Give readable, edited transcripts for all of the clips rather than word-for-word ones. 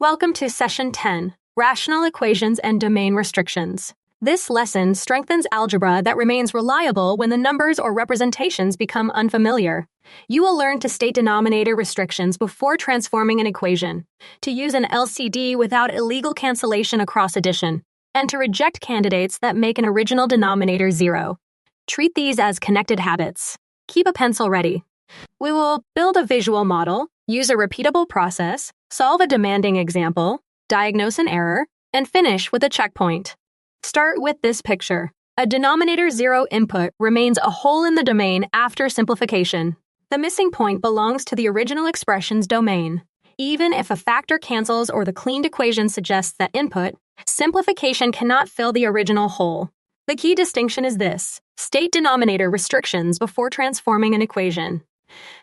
Welcome to Session 10, Rational Equations and Domain Restrictions. This lesson strengthens algebra that remains reliable when the numbers or representations become unfamiliar. You will learn to state denominator restrictions before transforming an equation, to use an LCD without illegal cancellation across addition, and to reject candidates that make an original denominator zero. Treat these as connected habits. Keep a pencil ready. We will build a visual model, use a repeatable process, solve a demanding example, diagnose an error, and finish with a checkpoint. Start with this picture. A denominator zero input remains a hole in the domain after simplification. The missing point belongs to the original expression's domain. Even if a factor cancels or the cleaned equation suggests that input, simplification cannot fill the original hole. The key distinction is this: state denominator restrictions before transforming an equation.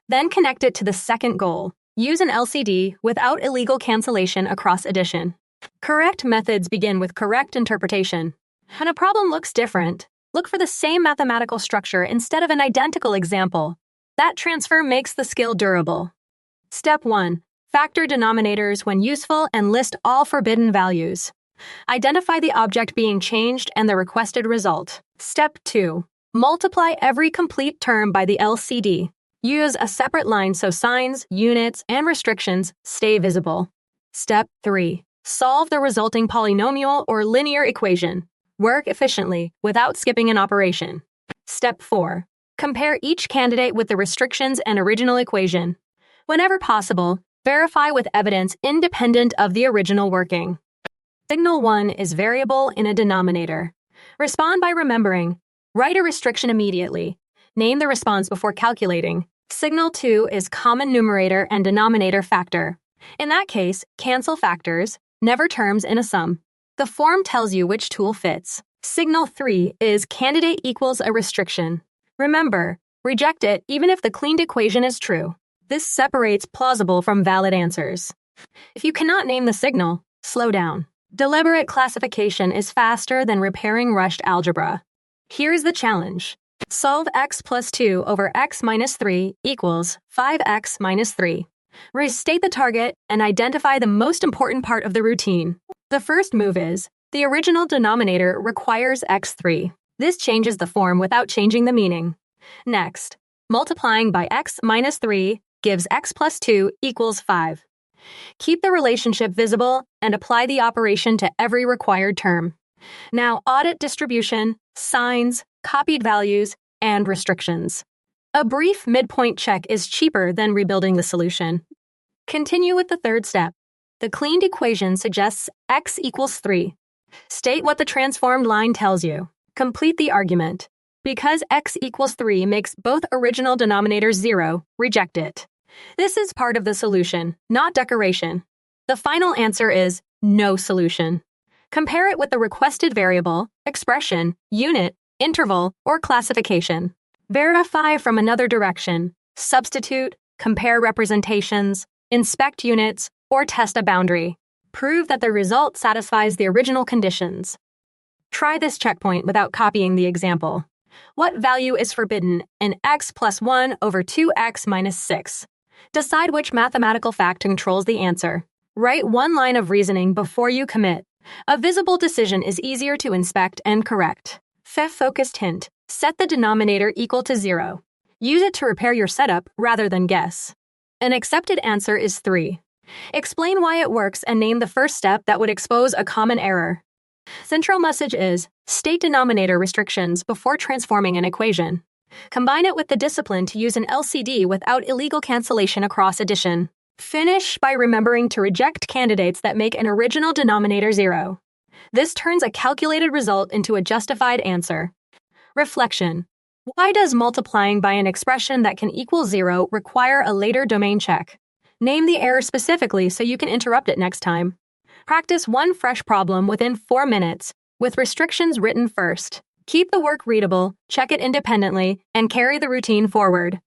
Then connect it to the second goal. Use an LCD without illegal cancellation across addition. Correct methods begin with correct interpretation. When a problem looks different, look for the same mathematical structure instead of an identical example. That transfer makes the skill durable. Step 1. Factor denominators when useful and list all forbidden values. Identify the object being changed and the requested result. Step 2. Multiply every complete term by the LCD. Use a separate line so signs, units, and restrictions stay visible. Step 3. Solve the resulting polynomial or linear equation. Work efficiently without skipping an operation. Step 4. Compare each candidate with the restrictions and original equation. Whenever possible, verify with evidence independent of the original working. Signal 1 is variable in a denominator. Respond by remembering. Write a restriction immediately. Name the response before calculating. Signal 2 is common numerator and denominator factor. In that case, cancel factors, never terms in a sum. The form tells you which tool fits. Signal 3 is candidate equals a restriction. Remember, reject it even if the cleaned equation is true. This separates plausible from valid answers. If you cannot name the signal, slow down. Deliberate classification is faster than repairing rushed algebra. Here's the challenge. Solve x plus 2 over x minus 3 equals 5x minus 3. Restate the target and identify the most important part of the routine. The first move is, the original denominator requires x3. This changes the form without changing the meaning. Next, multiplying by x minus 3 gives x plus 2 equals 5. Keep the relationship visible and apply the operation to every required term. Now audit distribution, signs, copied values, and restrictions. A brief midpoint check is cheaper than rebuilding the solution. Continue with the third step. The cleaned equation suggests x equals 3. State what the transformed line tells you. Complete the argument. Because x equals 3 makes both original denominators 0, reject it. This is part of the solution, not decoration. The final answer is no solution. Compare it with the requested variable, expression, unit, interval, or classification. Verify from another direction. Substitute, compare representations, inspect units, or test a boundary. Prove that the result satisfies the original conditions. Try this checkpoint without copying the example. What value is forbidden in x plus 1 over 2x minus 6? Decide which mathematical fact controls the answer. Write one line of reasoning before you commit. A visible decision is easier to inspect and correct. Focused hint. Set the denominator equal to 0. Use it to repair your setup rather than guess. An accepted answer is 3. Explain why it works and name the first step that would expose a common error. Central message is, state denominator restrictions before transforming an equation. Combine it with the discipline to use an LCD without illegal cancellation across addition. Finish by remembering to reject candidates that make an original denominator 0. This turns a calculated result into a justified answer. Reflection. Why does multiplying by an expression that can equal 0 require a later domain check? Name the error specifically so you can interrupt it next time. Practice one fresh problem within 4 minutes, with restrictions written first. Keep the work readable, check it independently, and carry the routine forward.